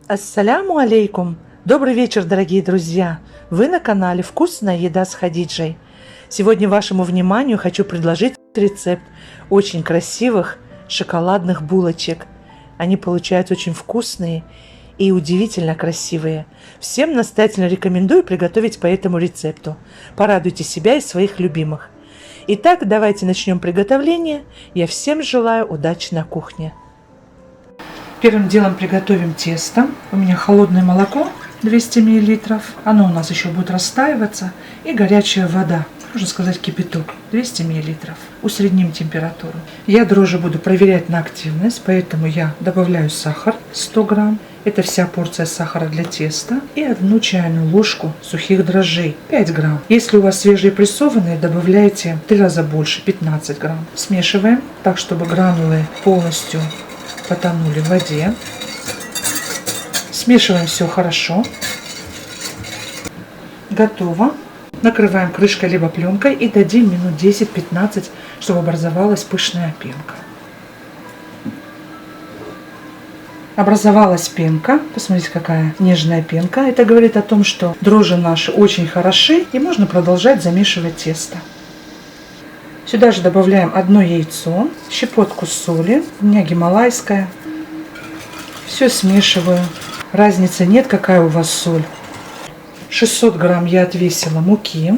Ассаляму алейкум! Добрый вечер, дорогие друзья! Вы на канале «Вкусная еда с Хадиджей». Сегодня вашему вниманию хочу предложить рецепт очень красивых шоколадных булочек. Они получаются очень вкусные и удивительно красивые. Всем настоятельно рекомендую приготовить по этому рецепту. Порадуйте себя и своих любимых. Итак, давайте начнем приготовление. Я всем желаю удачи на кухне. Первым делом приготовим тесто. У меня холодное молоко 200 мл. Оно у нас еще будет растаиваться. И горячая вода, можно сказать кипяток, 200 мл. Усредним температуру. Я дрожжи буду проверять на активность, поэтому я добавляю сахар 100 грамм. Это вся порция сахара для теста. И 1 чайную ложку сухих дрожжей 5 грамм. Если у вас свежие прессованные, добавляйте в 3 раза больше, 15 грамм. Смешиваем так, чтобы гранулы полностью потонули в воде. Смешиваем все хорошо. Готово. Накрываем крышкой либо пленкой и дадим минут 10-15, чтобы образовалась пышная пенка. Образовалась пенка. Посмотрите, какая нежная пенка. Это говорит о том, что дрожжи наши очень хороши и можно продолжать замешивать тесто. Сюда же добавляем 1 яйцо, щепотку соли, у меня гималайская. Все смешиваю. Разницы нет, какая у вас соль. 600 грамм я отвесила муки.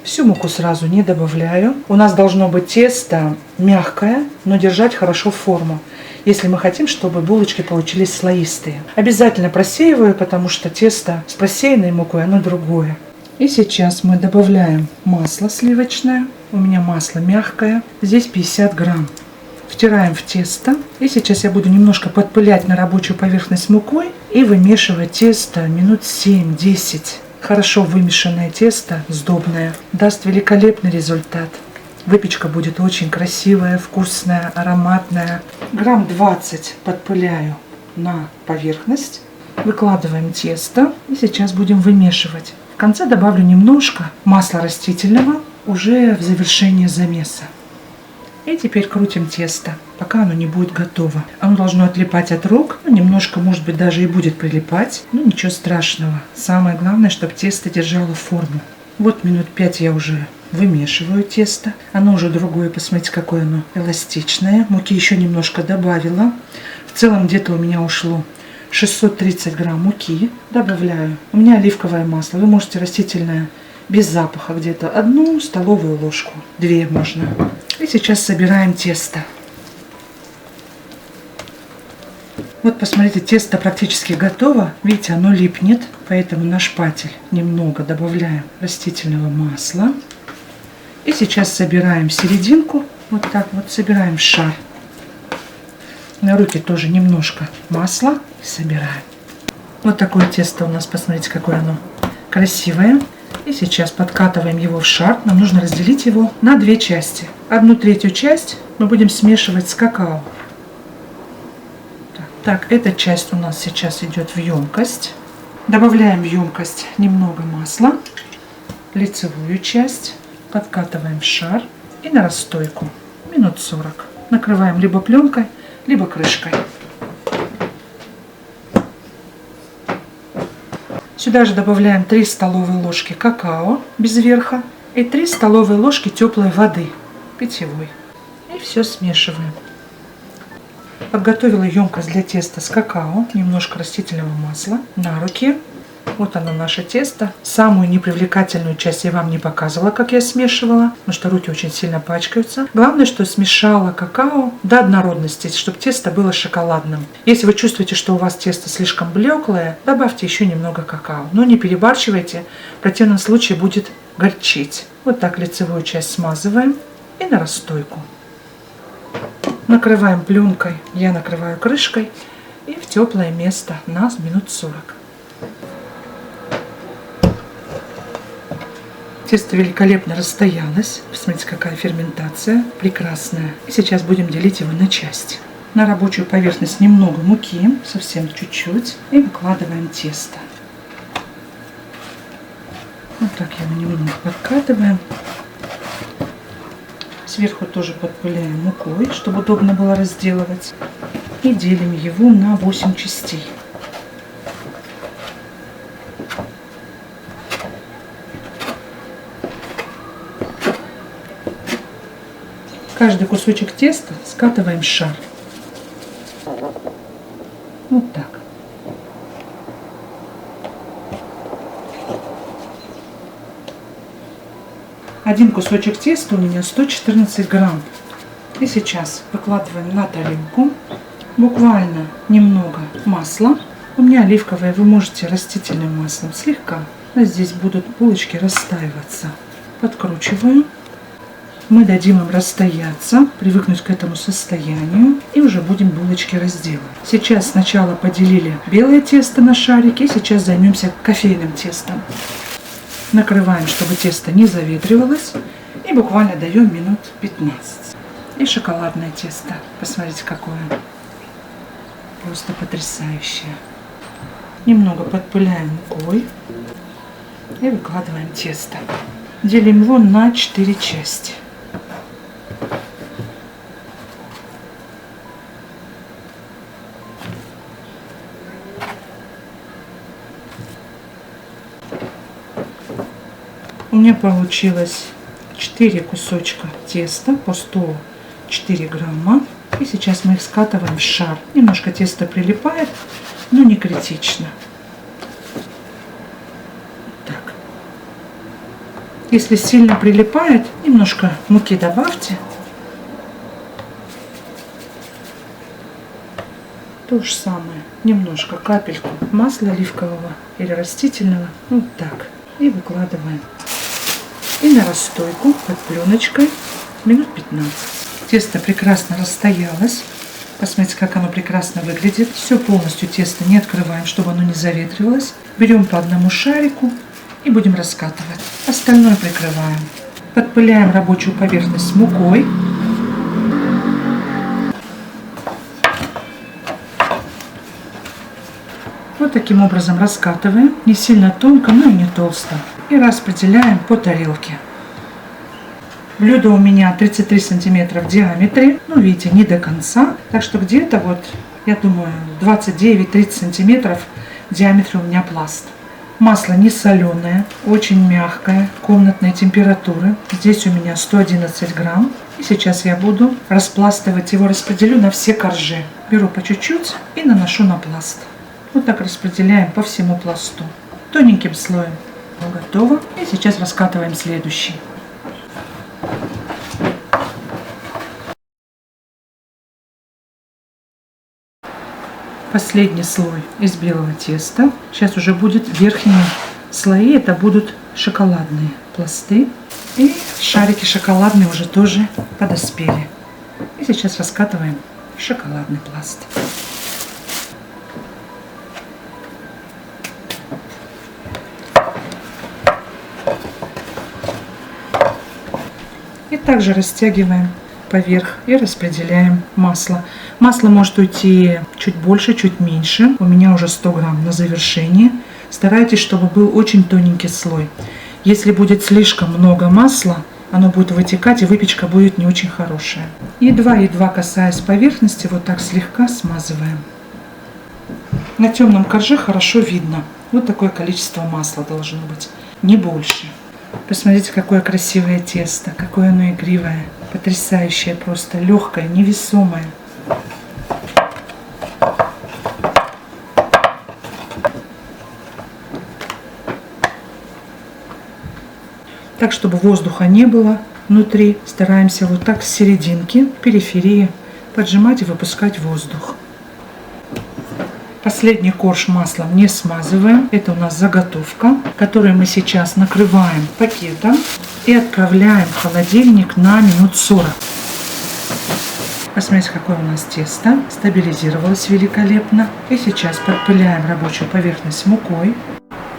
Всю муку сразу не добавляю. У нас должно быть тесто мягкое, но держать хорошо форму, если мы хотим, чтобы булочки получились слоистые. Обязательно просеиваю, потому что тесто с просеянной мукой, оно другое. И сейчас мы добавляем масло сливочное. У меня масло мягкое. Здесь 50 грамм. Втираем в тесто. И сейчас я буду немножко подпылять на рабочую поверхность мукой и вымешивать тесто минут 7-10. Хорошо вымешанное тесто, сдобное, даст великолепный результат. Выпечка будет очень красивая, вкусная, ароматная. Грамм 20 подпыляю на поверхность. Выкладываем тесто и сейчас будем вымешивать. В конце добавлю немножко масла растительного уже в завершение замеса. И теперь крутим тесто, пока оно не будет готово. Оно должно отлипать от рук, немножко, может быть, даже и будет прилипать, но ничего страшного. Самое главное, чтобы тесто держало форму. Вот минут 5 я уже вымешиваю тесто. Оно уже другое, посмотрите, какое оно эластичное. Муки еще немножко добавила. В целом где-то у меня ушло 630 грамм муки. Добавляю. У меня оливковое масло. Вы можете растительное без запаха где-то 1 столовую ложку. 2 можно. И сейчас собираем тесто. Вот посмотрите, тесто практически готово. Видите, оно липнет. Поэтому на шпатель немного добавляем растительного масла. И сейчас собираем серединку. Вот так вот собираем в шар. На руки тоже немножко масла. Собираем. Вот такое тесто у нас, посмотрите, какое оно красивое. И сейчас подкатываем его в шар. Нам нужно разделить его на 2 части. 1/3 часть мы будем смешивать с какао. Так, эта часть у нас сейчас идет в емкость. Добавляем в емкость немного масла. Лицевую часть подкатываем в шар и на расстойку. Минут 40. Накрываем либо пленкой, либо крышкой. Сюда же добавляем 3 столовые ложки какао без верха и 3 столовые ложки теплой воды, питьевой. И все смешиваем. Подготовила емкость для теста с какао, немножко растительного масла на руки. Вот оно наше тесто. Самую непривлекательную часть я вам не показывала, как я смешивала, потому что руки очень сильно пачкаются. Главное, что смешала какао до однородности, чтобы тесто было шоколадным. Если вы чувствуете, что у вас тесто слишком блеклое, добавьте еще немного какао. Но не перебарщивайте, в противном случае будет горчить. Вот так лицевую часть смазываем и на расстойку. Накрываем пленкой, я накрываю крышкой и в теплое место на минут 40. Тесто великолепно расстоялось. Посмотрите, какая ферментация прекрасная. И сейчас будем делить его на части. На рабочую поверхность немного муки, совсем чуть-чуть. И выкладываем тесто. Вот так его немного подкатываем. Сверху тоже подпыляем мукой, чтобы удобно было разделывать. И делим его на 8 частей. Каждый кусочек теста скатываем в шар. Вот так. Один кусочек теста у меня 114 грамм. И сейчас выкладываем на тарелку. Буквально немного масла. У меня оливковое, вы можете растительным маслом слегка. А здесь будут булочки растаиваться. Подкручиваю. Мы дадим им расстояться, привыкнуть к этому состоянию. И уже будем булочки разделывать. Сейчас сначала поделили белое тесто на шарики. Сейчас займемся кофейным тестом. Накрываем, чтобы тесто не заветривалось. И буквально даем минут 15. И шоколадное тесто. Посмотрите, какое. Просто потрясающее. Немного подпыляем мукой. И выкладываем тесто. Делим его на 4 части. У меня получилось 4 кусочка теста по 104 грамма. И сейчас мы их скатываем в шар. Немножко тесто прилипает, но не критично. Так. Если сильно прилипает, немножко муки добавьте. То же самое. Немножко, капельку масла оливкового или растительного. Вот так. И выкладываем. И на расстойку под пленочкой минут 15. Тесто прекрасно расстоялось. Посмотрите, как оно прекрасно выглядит. Все полностью тесто не открываем, чтобы оно не заветривалось. Берем по одному шарику и будем раскатывать. Остальное прикрываем. Подпыляем рабочую поверхность мукой. Вот таким образом раскатываем. Не сильно тонко, но и не толсто. И распределяем по тарелке. Блюдо у меня 33 сантиметра в диаметре. Ну, видите, не до конца. Так что где-то вот, я думаю, 29-30 сантиметров в диаметре у меня пласт. Масло не соленое, очень мягкое, комнатной температуры. Здесь у меня 111 грамм. И сейчас я буду распластывать его, распределю на все коржи. Беру по чуть-чуть и наношу на пласт. Вот так распределяем по всему пласту. Тоненьким слоем. Готово. И сейчас раскатываем следующий. Последний слой из белого теста. Сейчас уже будет верхние слои. Это будут шоколадные пласты. И шарики шоколадные уже тоже подоспели. И сейчас раскатываем шоколадный пласт. И также растягиваем поверх и распределяем масло. Масло может уйти чуть больше, чуть меньше. У меня уже 100 грамм на завершение. Старайтесь, чтобы был очень тоненький слой. Если будет слишком много масла, оно будет вытекать и выпечка будет не очень хорошая. Едва-едва касаясь поверхности, вот так слегка смазываем. На темном корже хорошо видно. Вот такое количество масла должно быть, не больше. Посмотрите, какое красивое тесто, какое оно игривое, потрясающее, просто легкое, невесомое. Так, чтобы воздуха не было внутри, стараемся вот так с серединки, периферии поджимать и выпускать воздух. Последний корж маслом не смазываем. Это у нас заготовка, которую мы сейчас накрываем пакетом и отправляем в холодильник на минут 40. Посмотрите, какое у нас тесто. Стабилизировалось великолепно. И сейчас подпыляем рабочую поверхность мукой.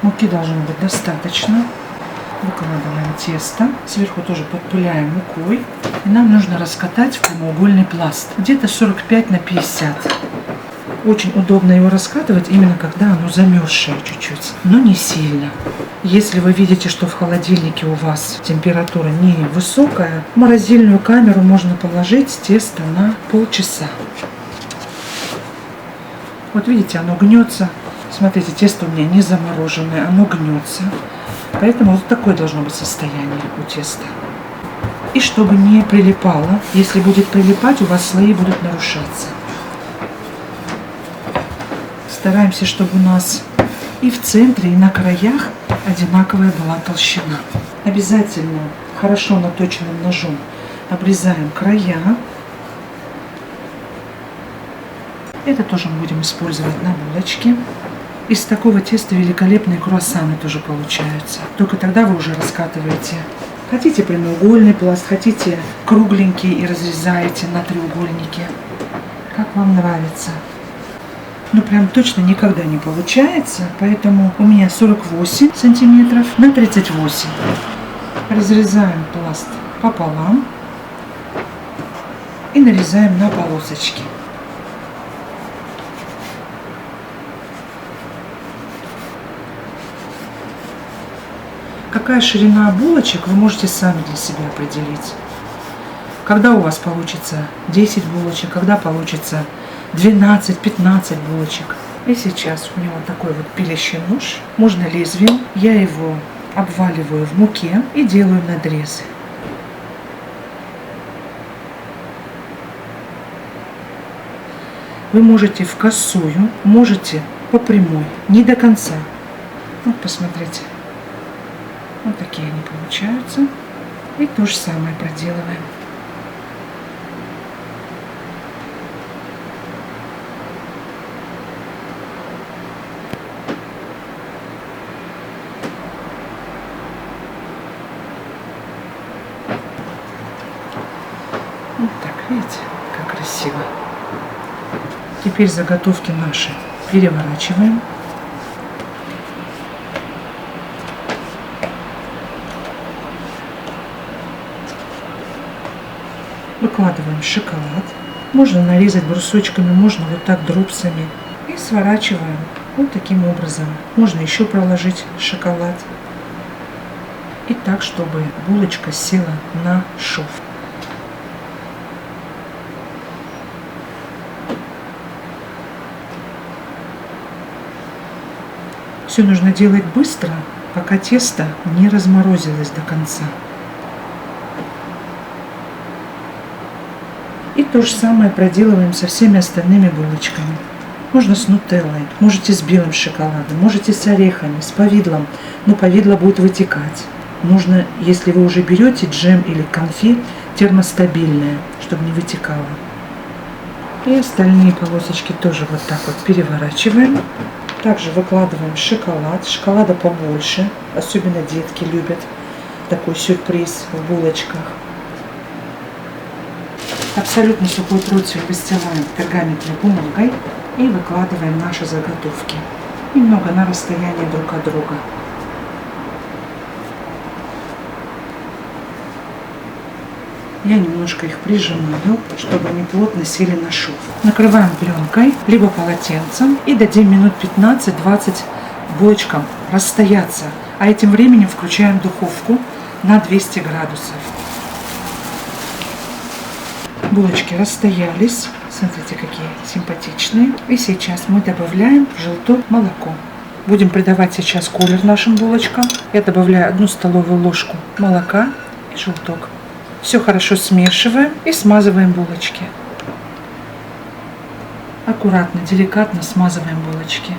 Муки должно быть достаточно. Выкладываем тесто. Сверху тоже подпыляем мукой. И нам нужно раскатать в прямоугольный пласт. Где-то 45 на 50. Очень удобно его раскатывать именно когда оно замерзшее чуть-чуть, но не сильно. Если вы видите, что в холодильнике у вас температура не высокая, в морозильную камеру можно положить тесто на полчаса. Вот видите, оно гнется. Смотрите, тесто у меня не замороженное, оно гнется. Поэтому вот такое должно быть состояние у теста. И чтобы не прилипало, если будет прилипать, у вас слои будут нарушаться. Стараемся, чтобы у нас и в центре, и на краях одинаковая была толщина. Обязательно хорошо наточенным ножом обрезаем края. Это тоже мы будем использовать на булочке. Из такого теста великолепные круассаны тоже получаются. Только тогда вы уже раскатываете. Хотите прямоугольный пласт, хотите кругленький и разрезаете на треугольники. Как вам нравится. Ну прям точно никогда не получается, поэтому у меня 48 сантиметров на 38. Разрезаем пласт пополам и нарезаем на полосочки. Какая ширина булочек, вы можете сами для себя определить. Когда у вас получится 10 булочек, когда получится 12-15 булочек. И сейчас у меня вот такой вот пилящий нож. Можно лезвием. Я его обваливаю в муке и делаю надрезы. Вы можете в косую, можете по прямой, не до конца. Вот посмотрите. Вот такие они получаются. И то же самое проделываем. Вот так, видите, как красиво. Теперь заготовки наши переворачиваем. Выкладываем шоколад. Можно нарезать брусочками, можно вот так дропсами. И сворачиваем вот таким образом. Можно еще проложить шоколад. И так, чтобы булочка села на шов. Все нужно делать быстро, пока тесто не разморозилось до конца. И то же самое проделываем со всеми остальными булочками. Можно с нутеллой, можете с белым шоколадом, можете с орехами, с повидлом, но повидло будет вытекать. Нужно, если вы уже берете джем или конфи, термостабильное, чтобы не вытекало. И остальные полосочки тоже вот так вот переворачиваем. Также выкладываем шоколад. Шоколада побольше. Особенно детки любят такой сюрприз в булочках. Абсолютно сухой противень выстилаем пергаментной бумагой и выкладываем наши заготовки. Немного на расстояние друг от друга. Я немножко их прижимаю, чтобы они плотно сели на шов. Накрываем пленкой, либо полотенцем и дадим минут 15-20 булочкам расстояться. А этим временем включаем духовку на 200 градусов. Булочки расстоялись. Смотрите, какие симпатичные. И сейчас мы добавляем в желток молоко. Будем придавать сейчас колер нашим булочкам. Я добавляю 1 столовую ложку молока и желток. Все хорошо смешиваем и смазываем булочки. Аккуратно, деликатно смазываем булочки.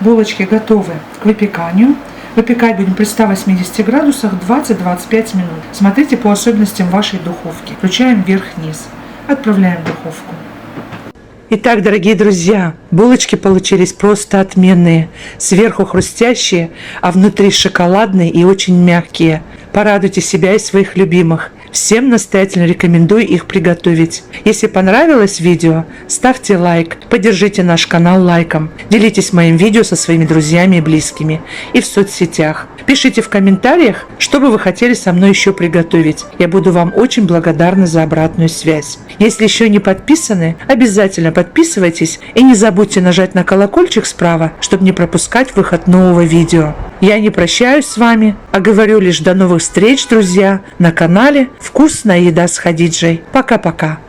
Булочки готовы к выпеканию. Выпекать будем при 180 градусах 20-25 минут. Смотрите по особенностям вашей духовки. Включаем вверх-вниз. Отправляем в духовку. Итак, дорогие друзья, булочки получились просто отменные. Сверху хрустящие, а внутри шоколадные и очень мягкие. Порадуйте себя и своих любимых. Всем настоятельно рекомендую их приготовить. Если понравилось видео, ставьте лайк, поддержите наш канал лайком, делитесь моим видео со своими друзьями и близкими и в соцсетях. Пишите в комментариях, что бы вы хотели со мной еще приготовить. Я буду вам очень благодарна за обратную связь. Если еще не подписаны, обязательно подписывайтесь и не забудьте нажать на колокольчик справа, чтобы не пропускать выход нового видео. Я не прощаюсь с вами, а говорю лишь до новых встреч, друзья, на канале «Вкусная еда с Хадиджей». Пока-пока.